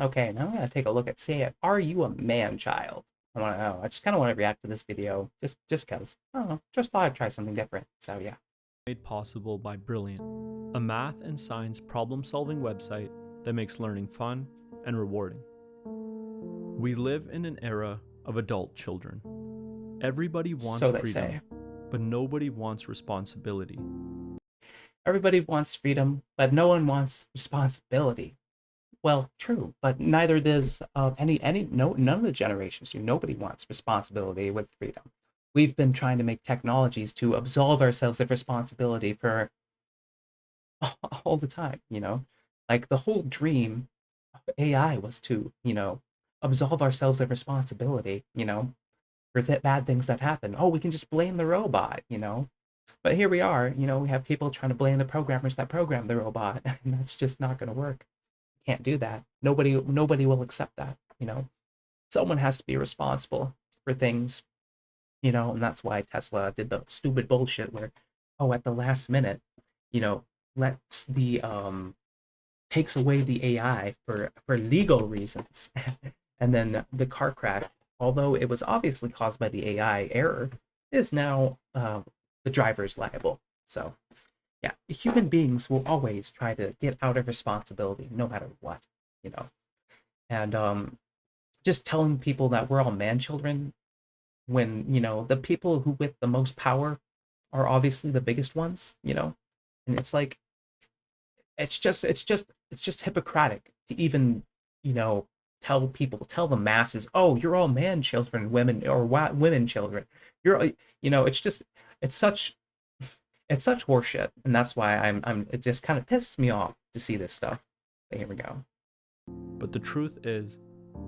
Okay, now I'm gonna take a look at say, are you a man child? I want to know. I just kind of want to react to this video, just cause. I don't know. Just thought I'd try something different. So yeah. Made possible by Brilliant, a math and science problem solving website that makes learning fun and rewarding. We live in an era of adult children. Everybody wants So they freedom, say. but nobody wants responsibility. Everybody wants freedom, but no one wants responsibility. Well, true, but neither does any no none of the generations do. Nobody wants responsibility with freedom. We've been trying to make technologies to absolve ourselves of responsibility for all the time, you know? Like the whole dream of AI was to, absolve ourselves of responsibility, for bad things that happen. Oh, we can just blame the robot, But here we are, we have people trying to blame the programmers that programmed the robot, and that's just not going to work. Can't do that. Nobody will accept that. Someone has to be responsible for things, and that's why Tesla did the stupid bullshit where, oh, at the last minute, you know, lets the takes away the AI for legal reasons. And then the car crash, although it was obviously caused by the AI error, is now the driver's liable. So yeah, human beings will always try to get out of responsibility no matter what. And just telling people that we're all man children when the people who with the most power are obviously the biggest ones. And it's like it's just hypocritic to even you know tell the masses, oh, you're all man children, women or women children. It's such it's such horseshit, and that's why I'm it just kind of pisses me off to see this stuff. But here we go. But the truth is,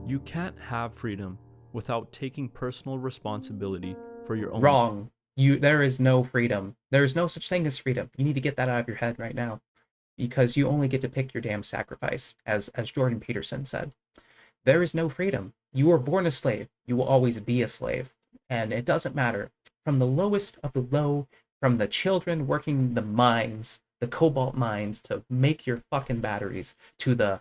you can't have freedom without taking personal responsibility for your own. Wrong. There is no freedom. There is no such thing as freedom. You need to get that out of your head right now, because you only get to pick your damn sacrifice, as Jordan Peterson said. There is no freedom. You were born a slave. You will always be a slave. And it doesn't matter. From the lowest of the low, from the children working the mines, the cobalt mines to make your fucking batteries, to the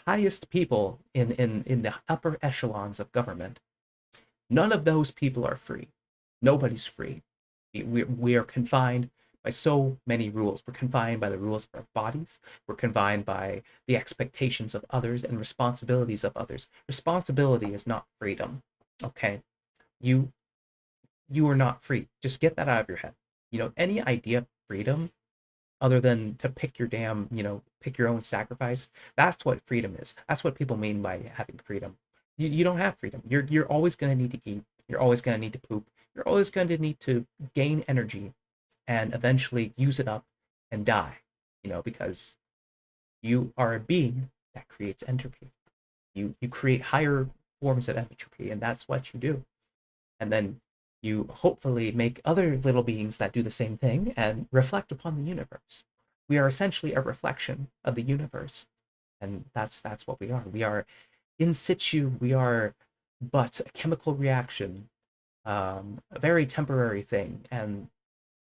highest people in the upper echelons of government. None of those people are free. Nobody's free. We are confined by so many rules. We're confined by the rules of our bodies. We're confined by the expectations of others and responsibilities of others. Responsibility is not freedom. Okay? You you are not free. Just get that out of your head. Any idea of freedom other than to pick your damn, pick your own sacrifice, that's what freedom is. That's what people mean by having freedom. You don't have freedom. You're always going to need to eat. You're always going to need to poop. You're always going to need to gain energy and eventually use it up and die, because you are a being that creates entropy. You create higher forms of entropy, and that's what you do. And then you hopefully make other little beings that do the same thing and reflect upon the universe. We are essentially a reflection of the universe, and that's what we are. We are in situ. We are but a chemical reaction, a very temporary thing, and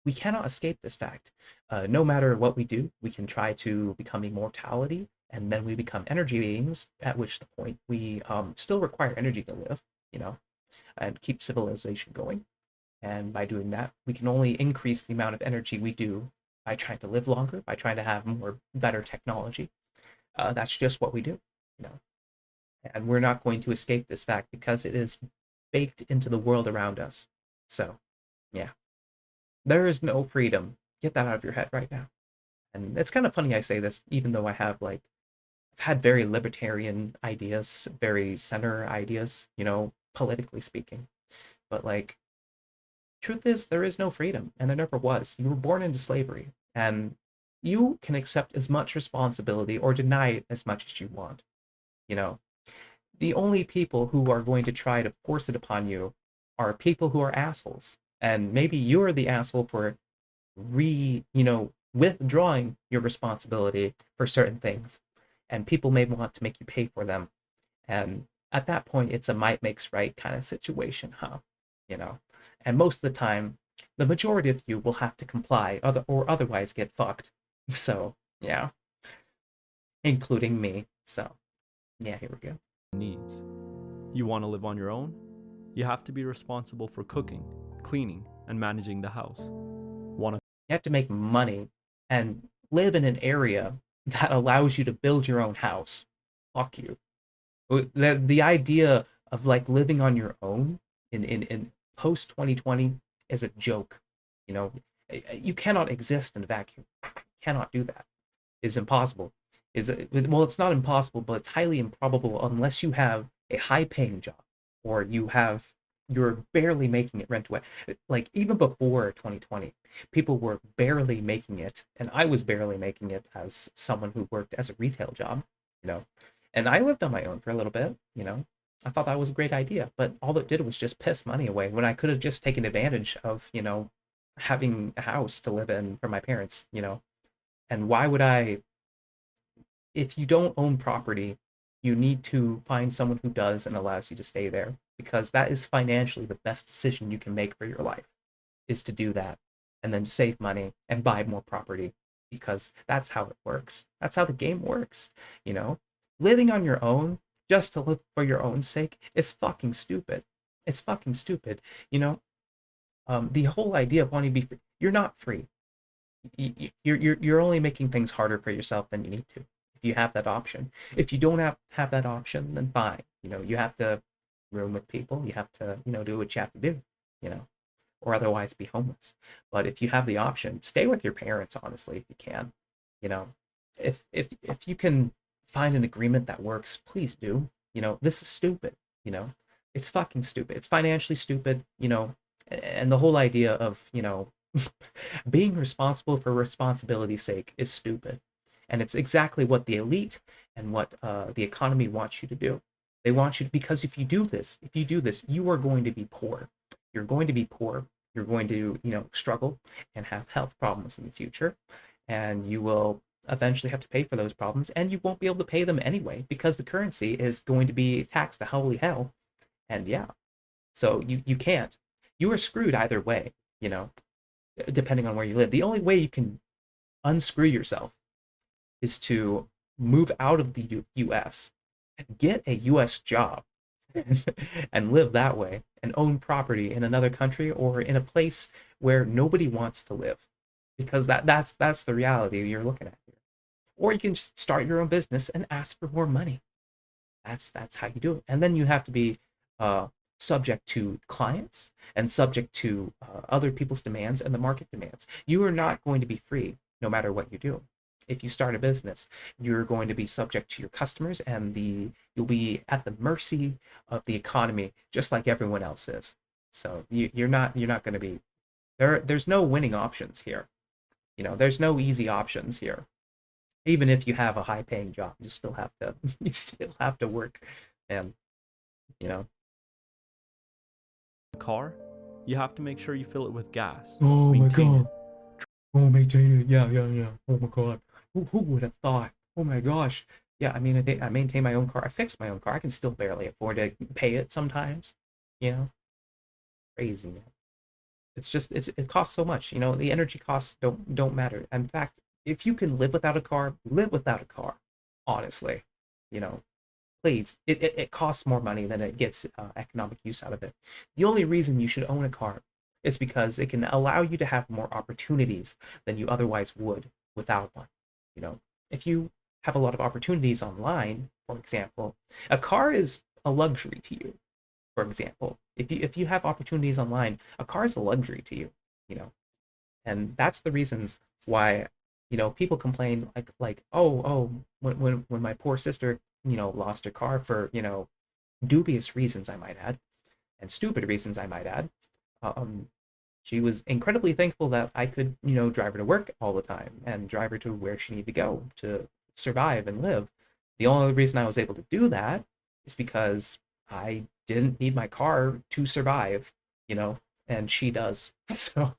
we cannot escape this fact. No matter what we do, we can try to become immortality, and then we become energy beings, at which the point we still require energy to live, you know, and keep civilization going. And by doing that, we can only increase the amount of energy we do by trying to live longer, by trying to have more better technology. That's just what we do, you know. And we're not going to escape this fact because it is baked into the world around us. So, yeah. There is no freedom. Get that out of your head right now. And it's kind of funny I say this, even though I've had very libertarian ideas, very center ideas, politically speaking. But truth is, there is no freedom, and there never was. You were born into slavery, and you can accept as much responsibility or deny it as much as you want. You know, the only people who are going to try to force it upon you are people who are assholes. And maybe you're the asshole for withdrawing your responsibility for certain things. And people may want to make you pay for them. And at that point, it's a might makes right kind of situation, huh? You know, and most of the time, the majority of you will have to comply or otherwise get fucked. So, yeah, including me. So, Yeah, here we go. needs. You want to live on your own? You have to be responsible for cooking, cleaning, and managing the house. Want to You have to make money and live in an area that allows you to build your own house. Fuck you. The idea of like living on your own in post 2020 is a joke. You know, you cannot exist in a vacuum. Cannot do that. Is impossible. Well, it's not impossible, but it's highly improbable unless you have a high paying job or you're barely making it rent away. Like even before 2020, people were barely making it, and I was barely making it as someone who worked as a retail job, you know. And I lived on my own for a little bit, you know. I thought that was a great idea, but all it did was just piss money away when I could have just taken advantage of, having a house to live in for my parents, you know. And why would I if you don't own property, you need to find someone who does and allows you to stay there because that is financially the best decision you can make for your life is to do that and then save money and buy more property because that's how it works. That's how the game works, you know? Living on your own just to live for your own sake is fucking stupid. It's fucking stupid, you know? The whole idea of wanting to be free, you're not free. You're only making things harder for yourself than you need to if you have that option. If you don't have that option, then fine. You have to room with people. You have to, do what you have to do, you know, or otherwise be homeless. But if you have the option, stay with your parents, honestly, if you can. You know, if you can find an agreement that works, please do. This is stupid, you know. It's fucking stupid. It's financially stupid, and the whole idea of, being responsible for responsibility's sake is stupid. And it's exactly what the elite and what the economy wants you to do. They want you to, because if you do this, you are going to be poor. You're going to be poor. You're going to, struggle and have health problems in the future. And you will eventually have to pay for those problems. And you won't be able to pay them anyway because the currency is going to be taxed to holy hell. And yeah, so you can't. You are screwed either way, you know depending on where you live. The only way you can unscrew yourself is to move out of the US, get a US job, and live that way, and own property in another country or in a place where nobody wants to live, because that's the reality you're looking at here. Or you can just start your own business and ask for more money. That's how you do it. And then you have to be uh, subject to clients and subject to other people's demands and the market demands. You are not going to be free no matter what you do. If you start a business, you're going to be subject to your customers and you'll be at the mercy of the economy just like everyone else is. So you're not going to be there's no winning options here. There's no easy options here. Even if you have a high paying job, you still have to you still have to work. And you know a car? You have to make sure you fill it with gas, Oh my maintain it. god. Oh, maintain it. Yeah, yeah, yeah. Oh my god. Who would have thought? Oh my gosh. Yeah, I mean, I maintain my own car. I fix my own car. I can still barely afford to pay it sometimes. You know, crazy, man. It costs so much. The energy costs don't matter. In fact, if you can live without a car, live without a car. Honestly, you know, please. It costs more money than it gets economic use out of it. The only reason you should own a car is because it can allow you to have more opportunities than you otherwise would without one. You know, if you have a lot of opportunities online, for example, a car is a luxury to you. For example, if you have opportunities online, a car is a luxury to you. You know, and that's the reason why people complain like oh when my poor sister lost her car for dubious reasons, I might add, and stupid reasons, I might add. um she was incredibly thankful that I could drive her to work all the time and drive her to where she needed to go to survive and live. The only reason I was able to do that is because I didn't need my car to survive, and she does. So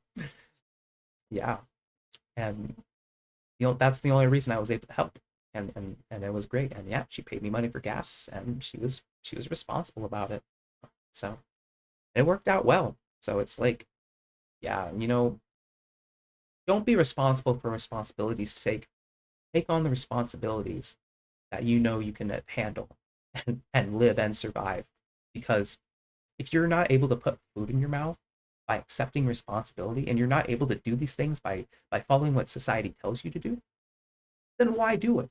yeah. And that's the only reason I was able to help. And it was great. And yeah, she paid me money for gas, and she was responsible about it. So it worked out well. So it's like, yeah, don't be responsible for responsibility's sake. Take on the responsibilities that you can handle. and live and survive. Because if you're not able to put food in your mouth by accepting responsibility, and you're not able to do these things by following what society tells you to do, then why do it?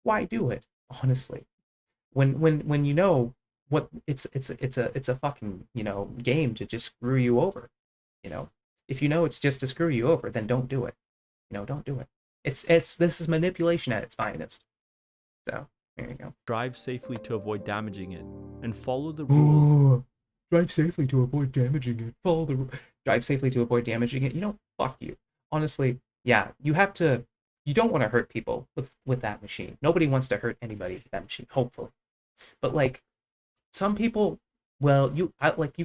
Why do it? Honestly, when you know what it's a fucking game to just screw you over. You know, if you know it's just to screw you over, then don't do it. Don't do it. It's this is manipulation at its finest. So there you go. Drive safely to avoid damaging it, and follow the rules. Oh, drive safely to avoid damaging it. Follow the drive safely to avoid damaging it. Fuck you. Honestly, yeah, you have to. You don't want to hurt people with that machine. Nobody wants to hurt anybody with that machine. Hopefully, but like some people, well, you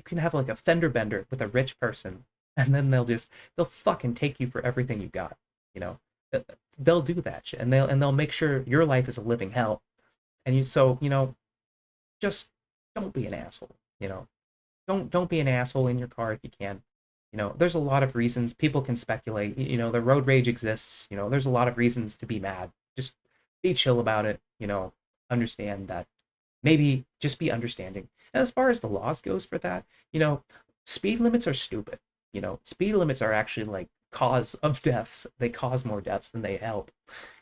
can have like a fender bender with a rich person, and then they'll fucking take you for everything you got. You know, they'll do that shit, and they'll make sure your life is a living hell. And just don't be an asshole. You know, don't be an asshole in your car if you can. There's a lot of reasons people can speculate. The road rage exists. There's a lot of reasons to be mad. Just be chill about it. Understand that maybe just be understanding. And as far as the laws goes for that, speed limits are stupid. Speed limits are actually like cause of deaths. They cause more deaths than they help.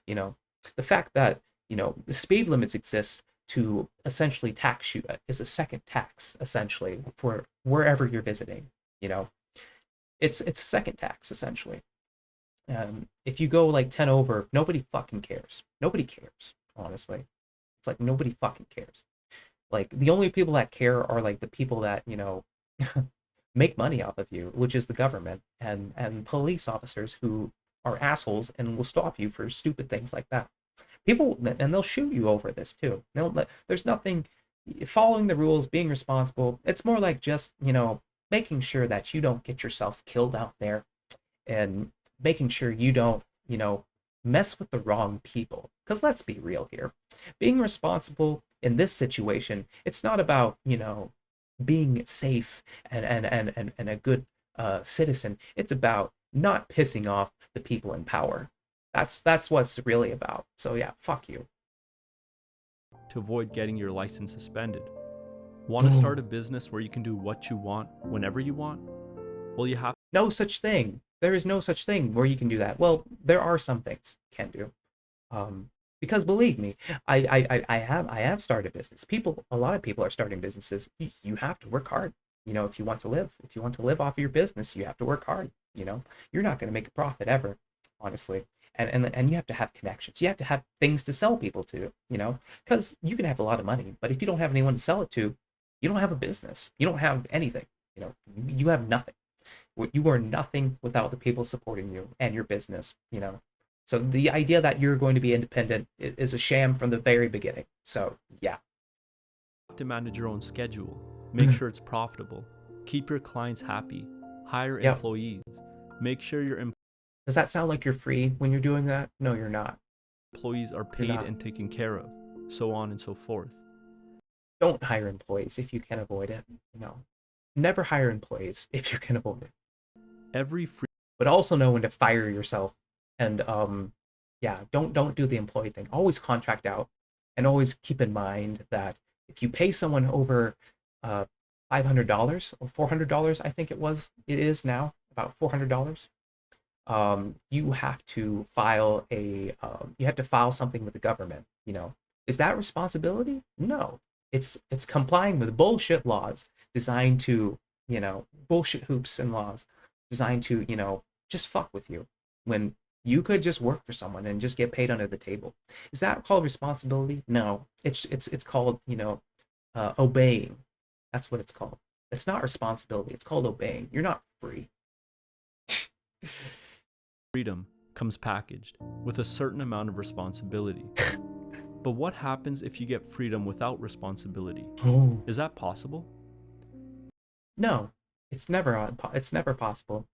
You know, the fact that, the speed limits exist to essentially tax you is a second tax, essentially, for wherever you're visiting. You know, it's a second tax, essentially. If you go like 10 over, nobody fucking cares. Nobody cares, honestly. It's like nobody fucking cares. Like the only people that care are like the people that, make money off of you, which is the government and police officers who are assholes and will stop you for stupid things like that. People, and they'll shoot you over this too. There's nothing following the rules, being responsible. It's more like just, making sure that you don't get yourself killed out there, and making sure you don't, mess with the wrong people. Because let's be real here. Being responsible in this situation, it's not about, being safe and a good citizen. It's about not pissing off the people in power. That's what it's really about. So yeah, fuck you. To avoid getting your license suspended. Want to start a business where you can do what you want whenever you want? Well, you have No such thing. There is no such thing where you can do that. Well, there are some things you can do. Because believe me, I have started business. A lot of people are starting businesses. You have to work hard. If you want to live off of your business, you have to work hard. You're not going to make a profit ever, honestly. And you have to have connections. You have to have things to sell people to. Because you can have a lot of money, but if you don't have anyone to sell it to, you don't have a business. You don't have anything. You have nothing. You are nothing without the people supporting you and your business. So the idea that you're going to be independent is a sham from the very beginning. So yeah. to manage your own schedule. Make sure it's profitable. Keep your clients happy. Hire Yep. employees. Make sure your Does that sound like you're free when you're doing that? No, you're not. employees are paid not. and taken care of, so on and so forth. Don't hire employees if you can avoid it. Never hire employees if you can avoid it. Every free But also know when to fire yourself. And yeah, don't do the employee thing. Always contract out, and always keep in mind that if you pay someone over $500 or $400, I think it is now about $400. You have to file something with the government. Is that responsibility? No, it's complying with bullshit laws designed to, bullshit hoops and laws designed to, just fuck with you, when you could just work for someone and just get paid under the table. Is that called responsibility? No, it's called, obeying. That's what it's called. It's not responsibility. It's called obeying. You're not free. freedom comes packaged with a certain amount of responsibility. But what happens if you get freedom without responsibility? Oh. Is that possible? No, it's never possible.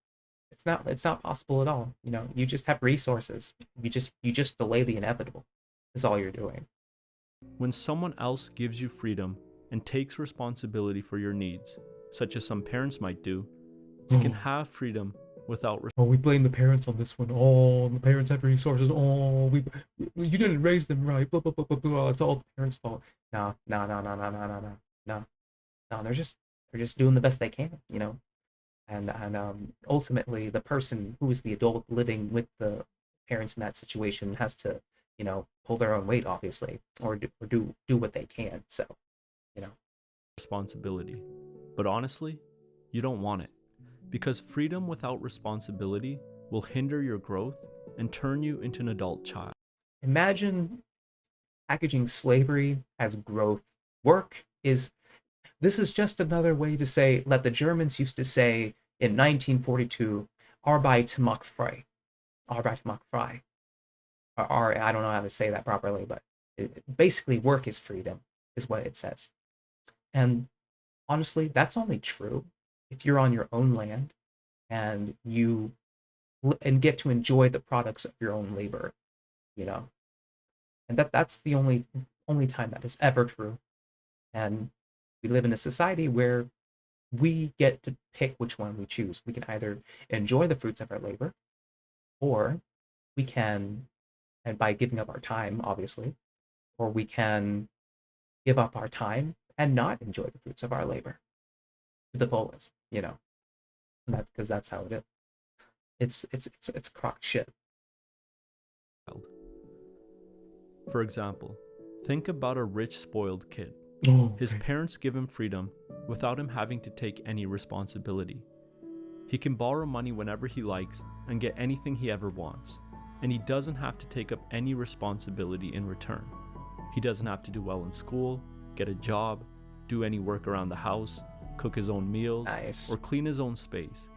It's not possible at all. You just have resources. You just delay the inevitable. Is all you're doing. When someone else gives you freedom and takes responsibility for your needs, such as some parents might do, you can have freedom without Oh, we blame the parents on this one. Oh, the parents have resources. Oh, you didn't raise them right. Blah blah blah blah blah. It's all the parents' fault. No, no, no, no, no, no, no, no, no, no. They're just doing the best they can, you know. And ultimately, the person who is the adult living with the parents in that situation has to, you know, pull their own weight, obviously, or do what they can. So, you know, Responsibility. But honestly, you don't want it. Because freedom without responsibility will hinder your growth and turn you into an adult child. imagine packaging slavery as growth. Work is This is just another way to say, let the Germans used to say in 1942, Arbeit macht frei. Arbeit macht frei. Or I don't know how to say that properly, but basically, work is freedom, is what it says. And honestly, that's only true if you're on your own land and and get to enjoy the products of your own labor, you know. And that's the only time that is ever true. And we live in a society where we get to pick which one we choose. We can either enjoy the fruits of our labor, or we can, and by giving up our time, obviously, or we can give up our time and not enjoy the fruits of our labor to the fullest, you know, because that's how it is. It's crock shit. For example, think about a rich, spoiled kid. Oh, His parents give him freedom without him having to take any responsibility. He can borrow money whenever he likes and get anything he ever wants, and he doesn't have to take up any responsibility in return. He doesn't have to do well in school, get a job, do any work around the house, cook his own meals, nice. or clean his own space,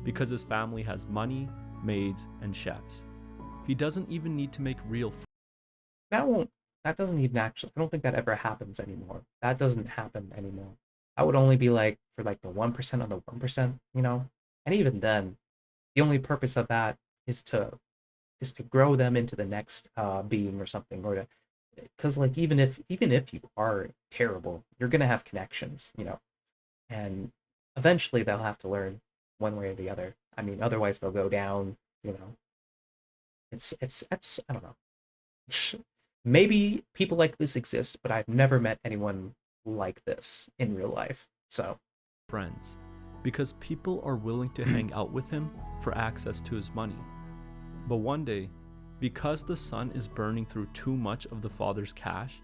because his family has money, maids, and chefs. He doesn't even need to make real food. That won't. That doesn't even actually. I don't think that ever happens anymore. That doesn't happen anymore. That would only be like for like the 1% of the 1%, you know. And even then, the only purpose of that is to grow them into the next being or something, or to because like even if you are terrible, you're gonna have connections, you know, and eventually they'll have to learn one way or the other. I mean, otherwise they'll go down, you know. It's I don't know. Maybe people like this exist, but I've never met anyone like this in real life. So, Friends, because people are willing to hang out with him for access to his money. But one day, because the son is burning through too much of the father's cash,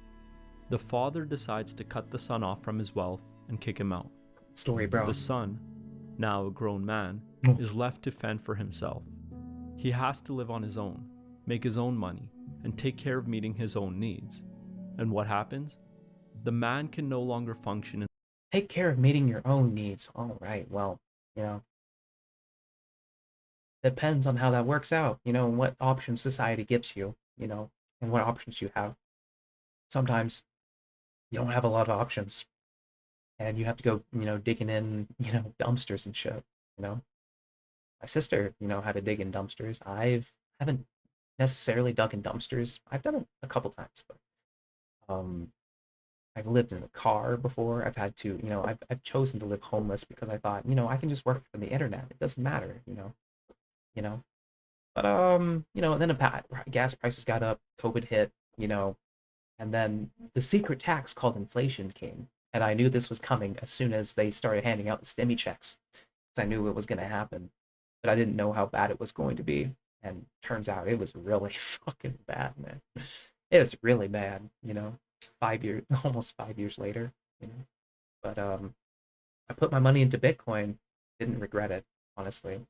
the father decides to cut the son off from his wealth and kick him out. story, The bro. son, now a grown man, is left to fend for himself. He has to live on his own, make his own money, and take care of meeting his own needs. And what happens? The man can no longer function in Take care of meeting your own needs. All right. Well, you know, depends on how that works out, you know, and what options society gives you, you know, and what options you have. Sometimes you don't have a lot of options and you have to go, you know, digging in, you know, dumpsters and shit, you know. My sister, you know, had to dig in dumpsters. Haven't necessarily dug in dumpsters. I've done it a couple times, but um I've lived in a car before. I've had to, you know, I've chosen to live homeless because I thought, you know, I can just work from the internet. It doesn't matter, you know. But you know, then gas prices got up, COVID hit, you know, and then the secret tax called inflation came, and I knew this was coming as soon as they started handing out the stimmy checks, because I knew it was going to happen, but I didn't know how bad it was going to be, and turns out it was really fucking bad, man. It was really bad, you know. 5 years, almost 5 years later, you know. But I put my money into Bitcoin, didn't regret it, honestly.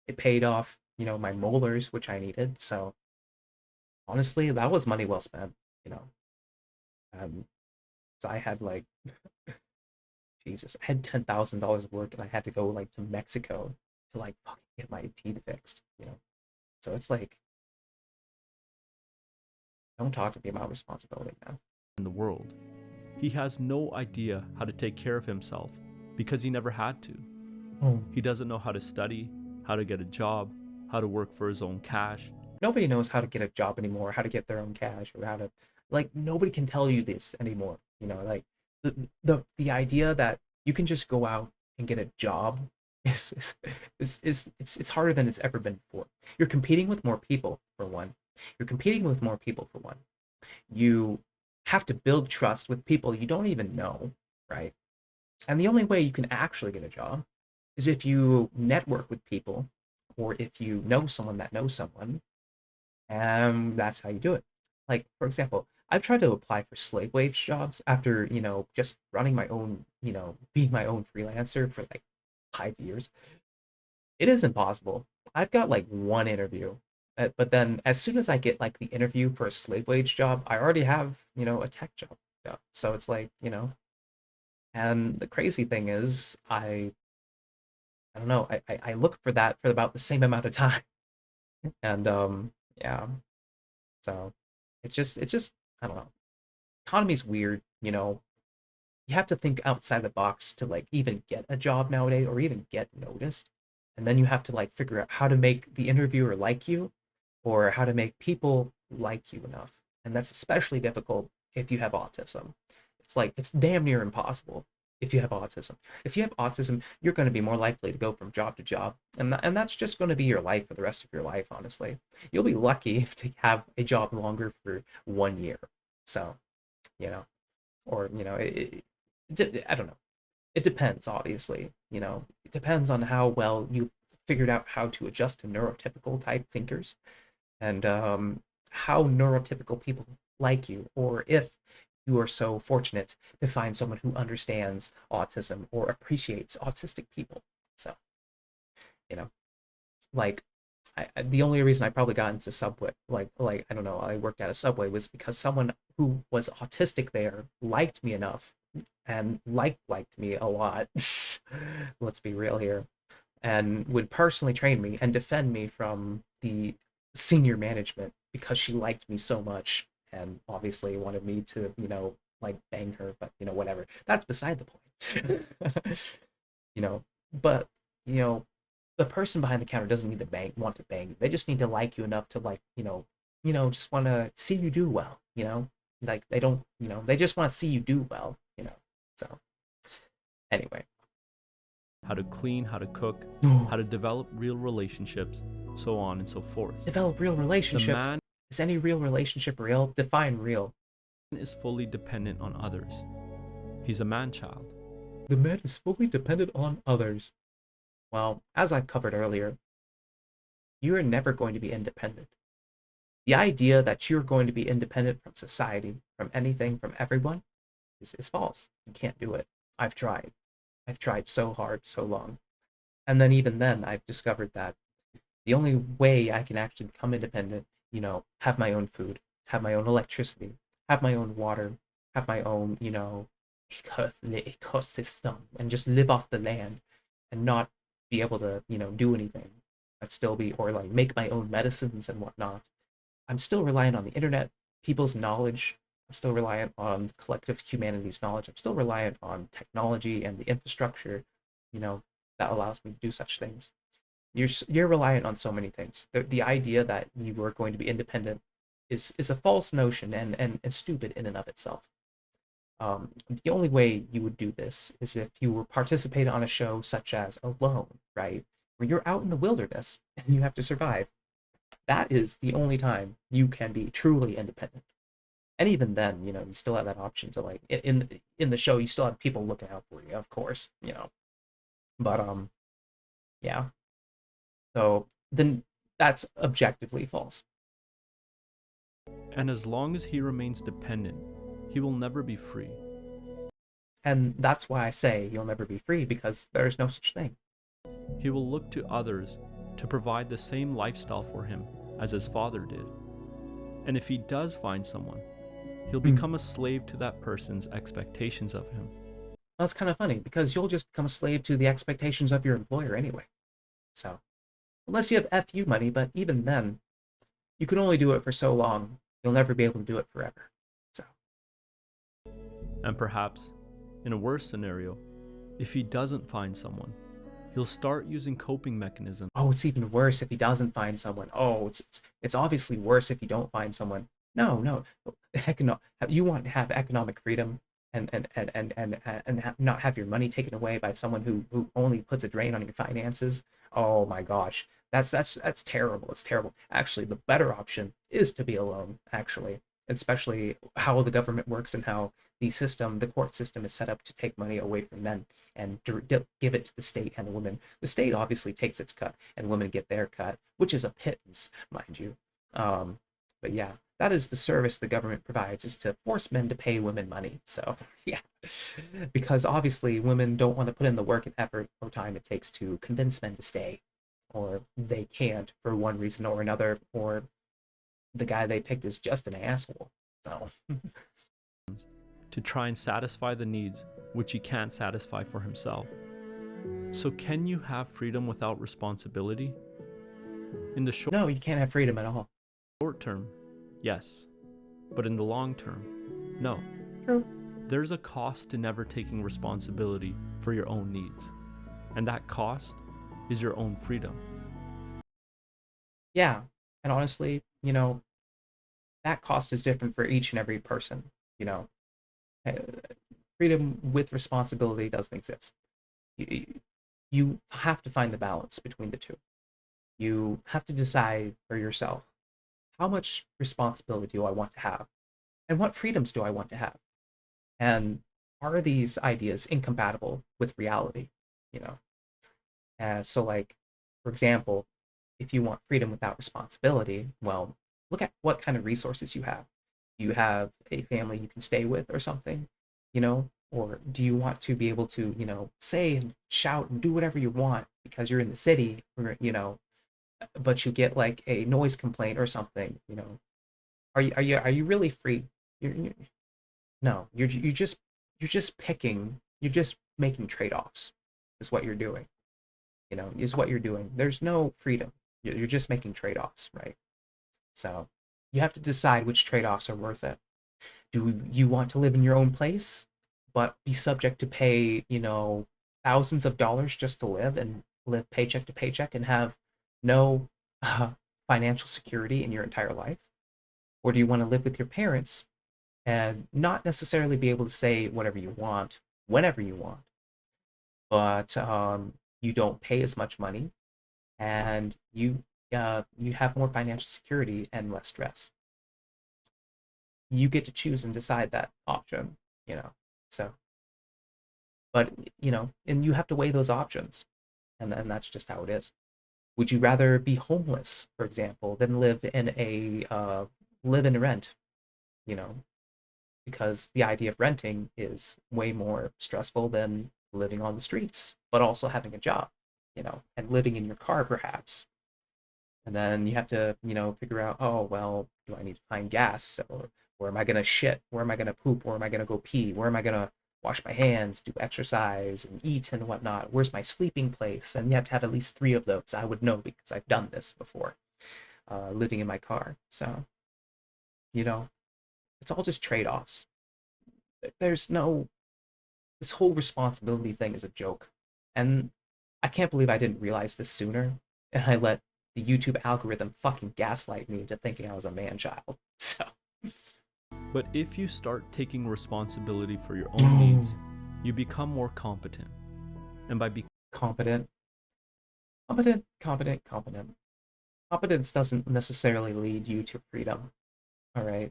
It paid off, you know, my molars, which I needed. So honestly, that was money well spent, you know. Um, 'Cause I had like, Jesus, I had $10,000 of work, and I had to go like to Mexico to like fucking get my teeth fixed, you know. So it's like, don't talk to me about responsibility, man. the world. He has no idea how to take care of himself because he never had to. Oh. He doesn't know how to study, how to get a job, how to work for his own cash. Nobody knows how to get a job anymore, how to get their own cash, or how to, like, nobody can tell you this anymore, you know. Like the idea that you can just go out and get a job it's harder than it's ever been before. You're competing with more people, for one. You're competing with more people, for one. You have to build trust with people you don't even know, right? And the only way you can actually get a job is if you network with people or if you know someone that knows someone, and that's how you do it. Like, for example, I've tried to apply for slave wage jobs after, just running my own, being my own freelancer for like 5 years. It is impossible. I've got like one interview, but then as soon as I get like the interview for a slave wage job, I already have, a tech job. Yeah. So it's like, and the crazy thing is, I don't know, I look for that for about the same amount of time. And yeah, so it's just I don't know. Economy's weird, you have to think outside the box to like even get a job nowadays or even get noticed. And then you have to like figure out how to make the interviewer like you or how to make people like you enough. And that's especially difficult if you have autism. It's like it's damn near impossible if you have autism. If you have autism, you're going to be more likely to go from job to job. And that's just going to be your life for the rest of your life, honestly. You'll be lucky if to have a job longer for 1 year. So, you know, or, I don't know. It depends, obviously. It depends on how well you figured out how to adjust to neurotypical type thinkers and how neurotypical people like you, or if you are so fortunate to find someone who understands autism or appreciates autistic people. So, you know, like the only reason I probably got into Subway, like I don't know, I worked at a Subway was because someone who was autistic there liked me enough and liked me a lot. Let's be real here, and would personally train me and defend me from the senior management because she liked me so much and obviously wanted me to, like bang her, but whatever. That's beside the point. you know, but you know, the person behind the counter doesn't need to want to bang you. They just need to like you enough to like, just want to see you do well, Like they don't, they just want to see you do well. So anyway. how to clean, how to cook, how to develop real relationships, so on and so forth. Develop real The relationships. man Is any real relationship real? Define real. is fully dependent on others. He's a man child. The man is fully dependent on others. Well, as I've covered earlier, you are never going to be independent. The idea that you're going to be independent from society, from anything, from everyone, is false. You can't do it. I've tried. I've tried so hard, so long. And then even then, I've discovered that the only way I can actually become independent, have my own food, have my own electricity, have my own water, have my own, ecosystem, and just live off the land and not be able to, do anything. I'd still be, or like make my own medicines and whatnot. I'm still reliant on the internet, people's knowledge. I'm still reliant on collective humanity's knowledge. I'm still reliant on technology and the infrastructure, you know, that allows me to do such things. You're reliant on so many things. The idea that you are going to be independent is a false notion and stupid in and of itself. The only way you would do this is if you were participating on a show such as Alone, right? Where you're out in the wilderness and you have to survive. That is the only time you can be truly independent. And even then, you still have that option to like in the show, you still have people looking out for you, of course. But yeah. So then that's objectively false. And as long as he remains dependent, he will never be free. And that's why I say you'll never be free because there's no such thing. He will look to others to provide the same lifestyle for him as his father did. And if he does find someone, he'll become a slave to that person's expectations of him. That's kind of funny because you'll just become a slave to the expectations of your employer anyway. So, unless you have FU money, but even then, you can only do it for so long. You'll never be able to do it forever. So, And perhaps, in a worse scenario, if he doesn't find someone, he'll start using coping mechanisms. oh, it's even worse if he doesn't find someone. Oh, it's obviously worse if you don't find someone. No, no, you want to have economic freedom and not have your money taken away by someone who only puts a drain on your finances. Oh my gosh, that's terrible. It's terrible. Actually, the better option is to be alone. Actually, especially how the government works and how the court system is set up to take money away from men and give it to the state and the women. The state obviously takes its cut, and women get their cut, which is a pittance, mind you. Um, but yeah, that is the service the government provides, is to force men to pay women money. So yeah, because obviously women don't want to put in the work and effort or time it takes to convince men to stay, or they can't for one reason or another, or the guy they picked is just an asshole. So to try and satisfy the needs which he can't satisfy for himself. So, can you have freedom without responsibility? In the no, you can't have freedom at all. short term, yes. But in the long term, no. True. There's a cost to never taking responsibility for your own needs. And that cost is your own freedom. Yeah, and honestly, that cost is different for each and every person. You know, Uh, freedom with responsibility doesn't exist. You have to find the balance between the two. You have to decide for yourself, how much responsibility do I want to have, and what freedoms do I want to have, and are these ideas incompatible with reality? You know, so like, for example, if you want freedom without responsibility, well, look at what kind of resources you have. Do you have a family you can stay with or something? Or do you want to be able to, say and shout and do whatever you want because you're in the city, or, but you get like a noise complaint or something? Are you really free? You're no, you're just making trade-offs, is what you're doing. Is what you're doing. There's no freedom. You're just making trade-offs, right? So you have to decide which trade-offs are worth it. Do you want to live in your own place, but be subject to pay, thousands of dollars just to live, and live paycheck to paycheck, and have no uh, financial security in your entire life? Or do you want to live with your parents and not necessarily be able to say whatever you want, whenever you want, but you don't pay as much money, and you have more financial security and less stress? You get to choose and decide that option, you know. So, but and you have to weigh those options, and then that's just how it is. Would you rather be homeless, for example, than live in a rent? You know, because the idea of renting is way more stressful than living on the streets, but also having a job, and living in your car perhaps. And then you have to, figure out, oh, well, do I need to find gas? Or where am I going to shit? Where am I going to poop? Where am I going to go pee? Where am I going to wash my hands, do exercise, and eat and whatnot? Where's my sleeping place? And you have to have at least three of those. I would know because I've done this before, living in my car. So, you know, it's all just trade offs. There's no, this whole responsibility thing is a joke. And I can't believe I didn't realize this sooner. And I let the YouTube algorithm fucking gaslight me into thinking I was a man child. So, But if you start taking responsibility for your own needs, you become more competent. And by becoming competent, competent. Competence doesn't necessarily lead you to freedom. All right.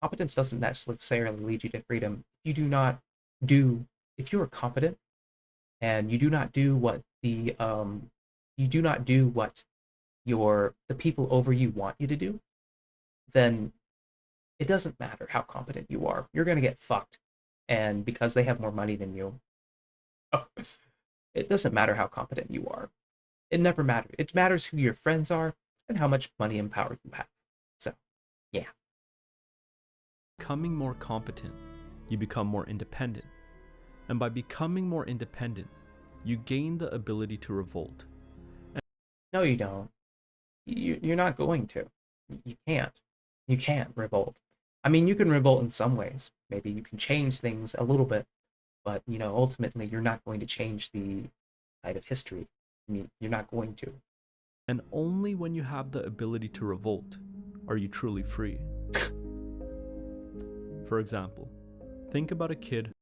Competence doesn't necessarily lead you to freedom. You do not do, if you are competent and you do not do what you do not do what the people over you want you to do, then it doesn't matter how competent you are. You're going to get fucked. And because they have more money than you, it doesn't matter how competent you are. It never matters. It matters who your friends are and how much money and power you have. So, yeah. more competent, you become more independent. And by becoming more independent, you gain the ability to revolt. No, you don't. You're not going to. You can't. You can't revolt. I mean, you can revolt in some ways. Maybe you can change things a little bit, but ultimately, you're not going to change the tide of history. I mean, you're not going to. And only when you have the ability to revolt are you truly free. For example, think about a kid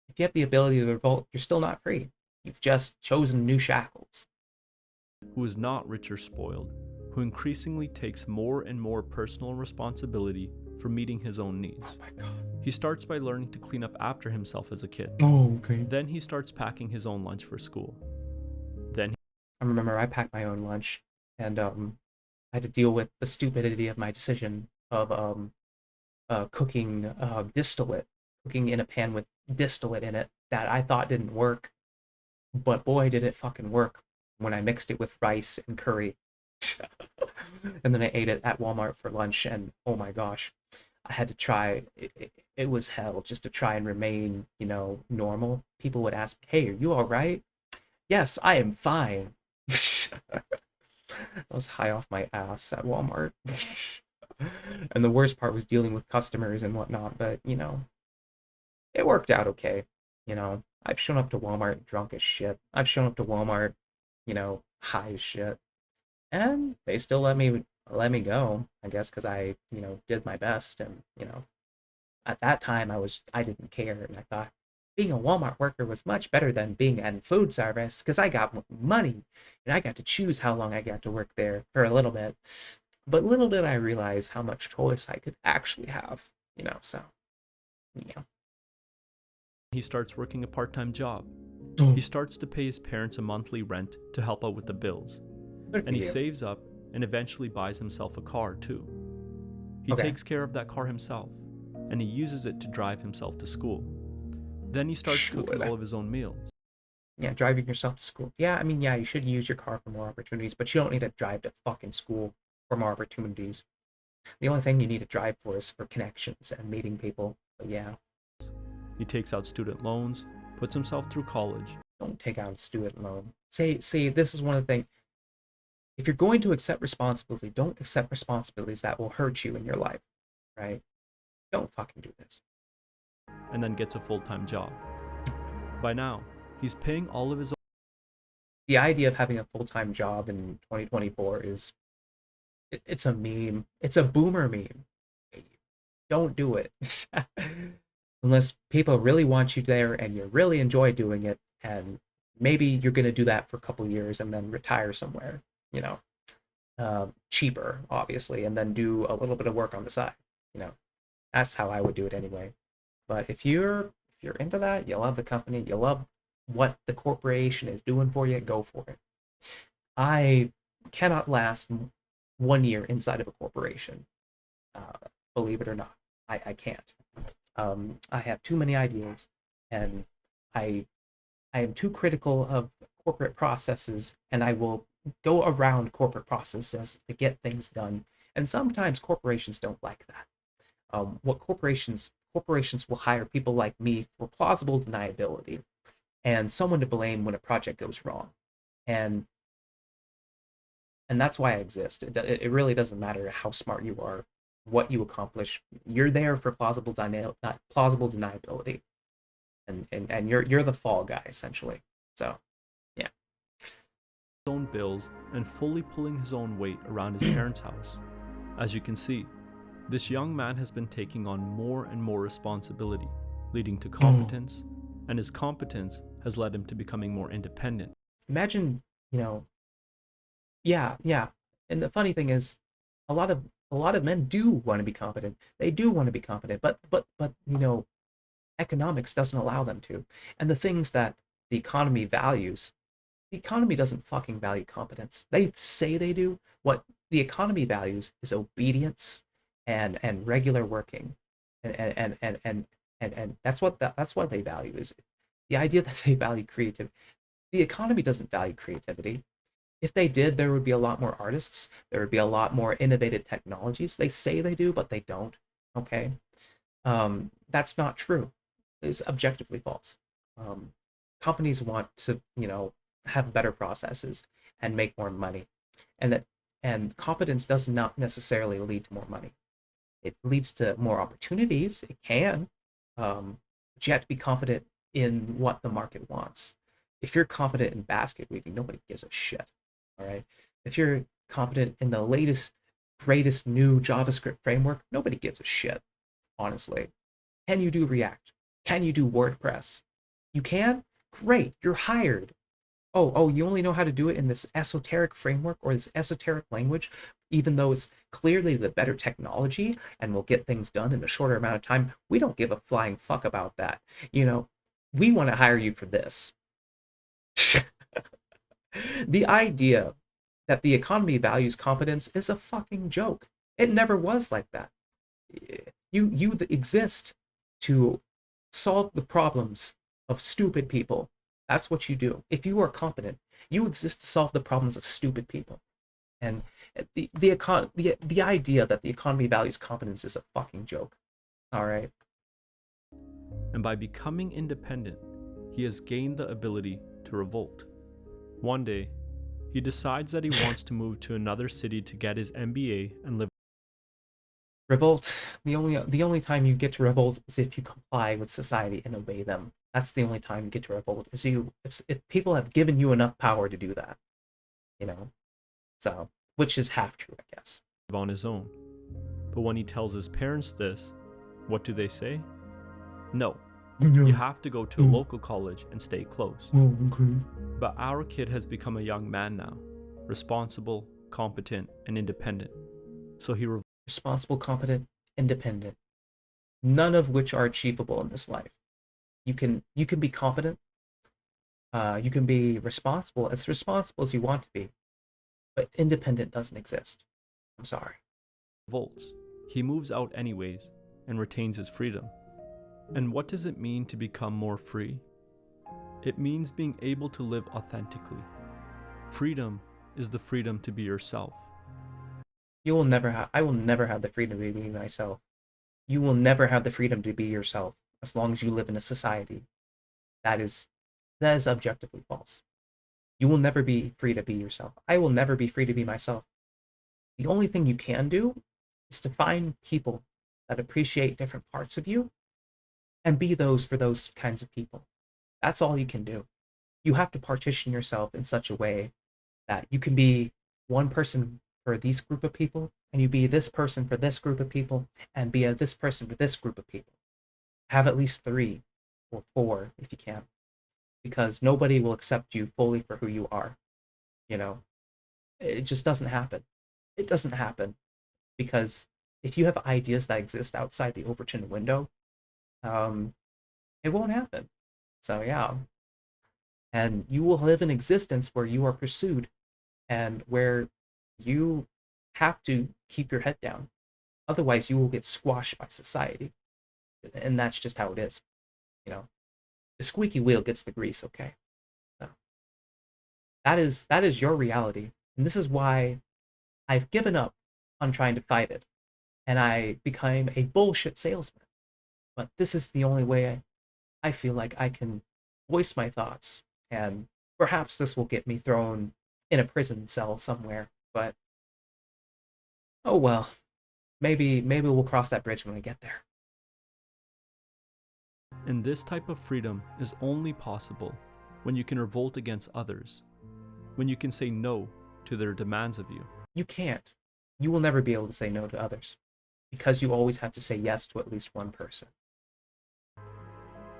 If you have the ability to revolt, you're still not free. You've just chosen new shackles. who is not rich or spoiled, who increasingly takes more and more personal responsibility for meeting his own needs. Oh my god. He starts by learning to clean up after himself as a kid. Oh, okay. Then he starts packing his own lunch for school. Then I remember I packed my own lunch, and I had to deal with the stupidity of my decision of cooking distillate, cooking in a pan with distillate in it that I thought didn't work, but boy did it fucking work when I mixed it with rice and curry. And then I ate it at Walmart for lunch, and oh my gosh, I had to try. It was hell just to try and remain, normal. People would ask me, "Hey, are you all right?" Yes, I am fine. I was high off my ass at Walmart. And the worst part was dealing with customers and whatnot, but it worked out okay. I've shown up to Walmart drunk as shit. I've shown up to Walmart, high as shit. And they still let me go, I guess, because I, did my best. And, at that time I didn't care, and I thought being a Walmart worker was much better than being in food service because I got money and I got to choose how long I got to work there for a little bit. But little did I realize how much choice I could actually have, so yeah. he starts working a part-time job. Oh, He starts to pay his parents a monthly rent to help out with the bills. good for And he you. saves up and eventually buys himself a car too. He Okay. takes care of that car himself, and he uses it to drive himself to school. Then he starts cooking Should. all of his own meals. Yeah, driving yourself to school. Yeah, I mean, yeah, you should use your car for more opportunities, but you don't need to drive to fucking school for more opportunities. The only thing you need to drive for is for connections and meeting people. But yeah, He takes out student loans, puts himself through college, don't take out a student loan. See, this is one of the things. If you're going to accept responsibility, don't accept responsibilities that will hurt you in your life, right? Don't fucking do this. and then gets a full-time job. By now, he's paying all of his The idea of having a full-time job in 2024 is it's a meme. It's a boomer meme. Don't do it. Unless people really want you there and you really enjoy doing it, and maybe you're going to do that for a couple years and then retire somewhere, cheaper, obviously, and then do a little bit of work on the side. That's how I would do it anyway. But if you're into that, you love the company, you love what the corporation is doing for you, go for it. I cannot last 1 year inside of a corporation. Believe it or not, I can't. I have too many ideas, and I I am too critical of corporate processes, and I will go around corporate processes to get things done. And sometimes corporations don't like that. What corporations will hire people like me for plausible deniability and someone to blame when a project goes wrong, and that's why I exist. It really doesn't matter how smart you are, what you accomplish. You're there for not plausible deniability, and you're the fall guy essentially. So yeah. own bills and fully pulling his own weight around his parents' house. As you can see, this young man has been taking on more and more responsibility, leading to competence, and his competence has led him to becoming more independent. Imagine, yeah. And the funny thing is, a lot of men do want to be competent. They do want to be competent, but economics doesn't allow them to. And the things that the economy values, the economy doesn't fucking value competence. They say they do. What the economy values is obedience and regular working, and that's what they value, is the idea that they value creativity. The economy doesn't value creativity. If they did, there would be a lot more artists. There would be a lot more innovative technologies. They say they do, but they don't. Okay, that's not true. It's objectively false. Um, Companies want to, have better processes and make more money, and competence does not necessarily lead to more money. It leads to more opportunities. It can, but you have to be competent in what the market wants. If you're competent in basket weaving, nobody gives a shit. All right. If you're competent in the latest, greatest new JavaScript framework, nobody gives a shit, honestly. Can you do React? Can you do WordPress? You can? Great, you're hired. Oh, you only know how to do it in this esoteric framework or this esoteric language? Even though it's clearly the better technology and will get things done in a shorter amount of time, we don't give a flying fuck about that. You know, we want to hire you for this. The idea that the economy values competence is a fucking joke. It never was like that. You exist to solve the problems of stupid people. That's what you do. If you are competent, you exist to solve the problems of stupid people. And the idea that the economy values competence is a fucking joke. All right. And by becoming independent, he has gained the ability to revolt. One day, he decides that he wants to move to another city to get his MBA and live. Revolt. The only time you get to revolt is if you comply with society and obey them. That's the only time you get to revolt. Is if people have given you enough power to do that. You know. So, which is half true, I guess. On his own. But when he tells his parents this, what do they say? No, you have to go to a local college and stay close. Oh, okay. But our kid has become a young man now, responsible, competent, and independent. So he Responsible, competent, independent. None of which are achievable in this life. You can be competent. You can be responsible as you want to be, but independent doesn't exist. I'm sorry. revolts. He moves out anyways and retains his freedom. And what does it mean to become more free? It means being able to live authentically. Freedom is the freedom to be yourself. I will never have the freedom to be myself. You will never have the freedom to be yourself as long as you live in a society that is objectively false. You will never be free to be yourself. I will never be free to be myself. The only thing you can do is to find people that appreciate different parts of you and be those for those kinds of people. That's all you can do. You have to partition yourself in such a way that you can be one person for this group of people, and you be this person for this group of people, and be this person for this group of people. Have at least 3 or 4 if you can, because nobody will accept you fully for who you are. You know, it just doesn't happen. It doesn't happen because if you have ideas that exist outside the Overton window, it won't happen. So yeah, and you will live an existence where you are pursued and where you have to keep your head down. Otherwise, you will get squashed by society. And that's just how it is. You know, the squeaky wheel gets the grease, okay? So that is your reality. And this is why I've given up on trying to fight it. And I became a bullshit salesman. But this is the only way I feel like I can voice my thoughts. And perhaps this will get me thrown in a prison cell somewhere. But oh well. Maybe we'll cross that bridge when we get there. And this type of freedom is only possible when you can revolt against others, when you can say no to their demands of you. You can't. You will never be able to say no to others because you always have to say yes to at least one person.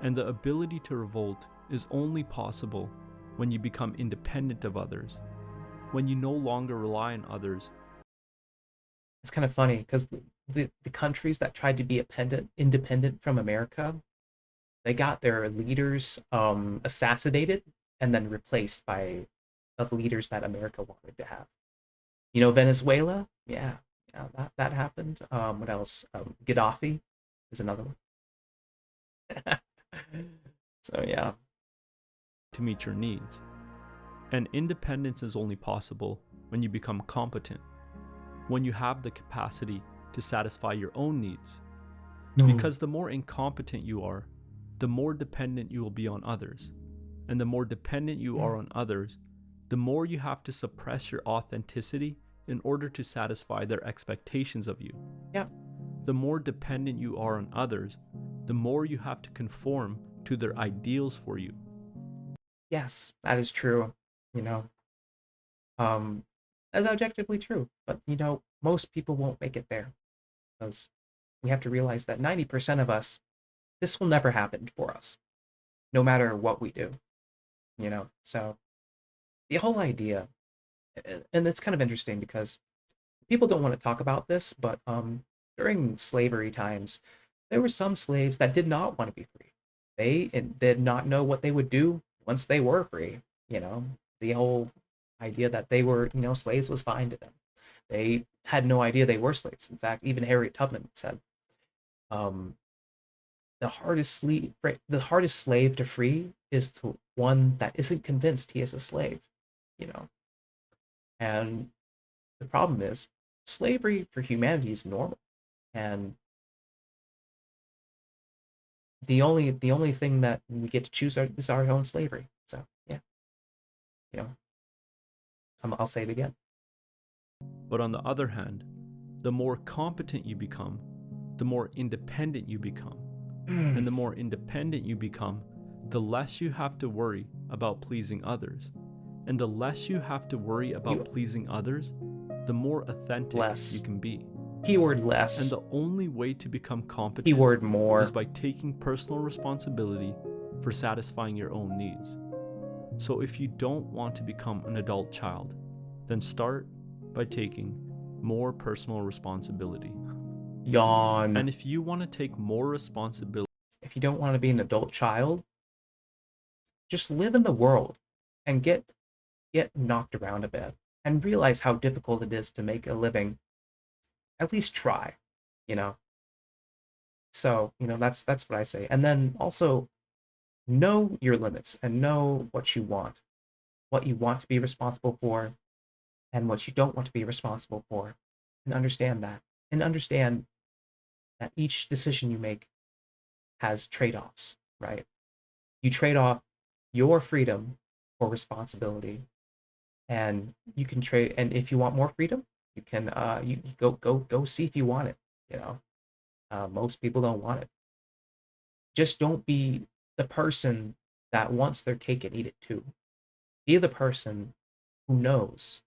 And the ability to revolt is only possible when you become independent of others, when you no longer rely on others. It's kind of funny because the countries that tried to be independent from America, they got their leaders assassinated and then replaced by the leaders that America wanted to have. You know, Venezuela, yeah, that happened. What else? Gaddafi is another one. So yeah. To meet your needs. And independence is only possible when you become competent, when you have the capacity to satisfy your own needs. No. Because the more incompetent you are, the more dependent you will be on others. And the more dependent you are on others, the more you have to suppress your authenticity in order to satisfy their expectations of you. Yeah. The more dependent you are on others, the more you have to conform to their ideals for you. Yes, that is true. You know, that's objectively true. But you know, most people won't make it there because we have to realize that 90% of us, this will never happen for us, no matter what we do. You know, so the whole idea, and it's kind of interesting because people don't want to talk about this, but during slavery times, there were some slaves that did not want to be free. Did not know what they would do once they were free. You know, the whole idea that they were, slaves was fine to them. They had no idea they were slaves. In fact, even Harriet Tubman said, um, the hardest slave to free is to one that isn't convinced he is a slave. You know, and the problem is slavery for humanity is normal, and the only thing that we get to choose is our own slavery. So yeah, you know, I'll say it again. But on the other hand, the more competent you become, the more independent you become. And the more independent you become, the less you have to worry about pleasing others. And the less you have to worry about pleasing others, the more authentic Less. you can be. Keyword less. And the only way to become competent Keyword more. is by taking personal responsibility for satisfying your own needs. So if you don't want to become an adult child, then start by taking more personal responsibility. Yawn. And if you want to take more responsibility, if you don't want to be an adult child, just live in the world and get knocked around a bit and realize how difficult it is to make a living. At least try, you know. So, that's what I say. And then also know your limits and know what you want to be responsible for, and what you don't want to be responsible for, and understand that. And understand that each decision you make has trade-offs, right? You trade off your freedom for responsibility, and you can trade. And if you want more freedom, you can you go see if you want it. Most people don't want it. Just don't be the person that wants their cake and eat it too. Be the person who knows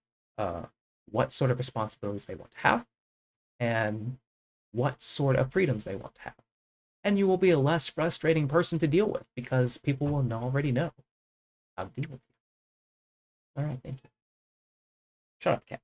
what sort of responsibilities they want to have and what sort of freedoms they want to have. And you will be a less frustrating person to deal with because people will already know how to deal with you. All right, thank you. Shut up, cat.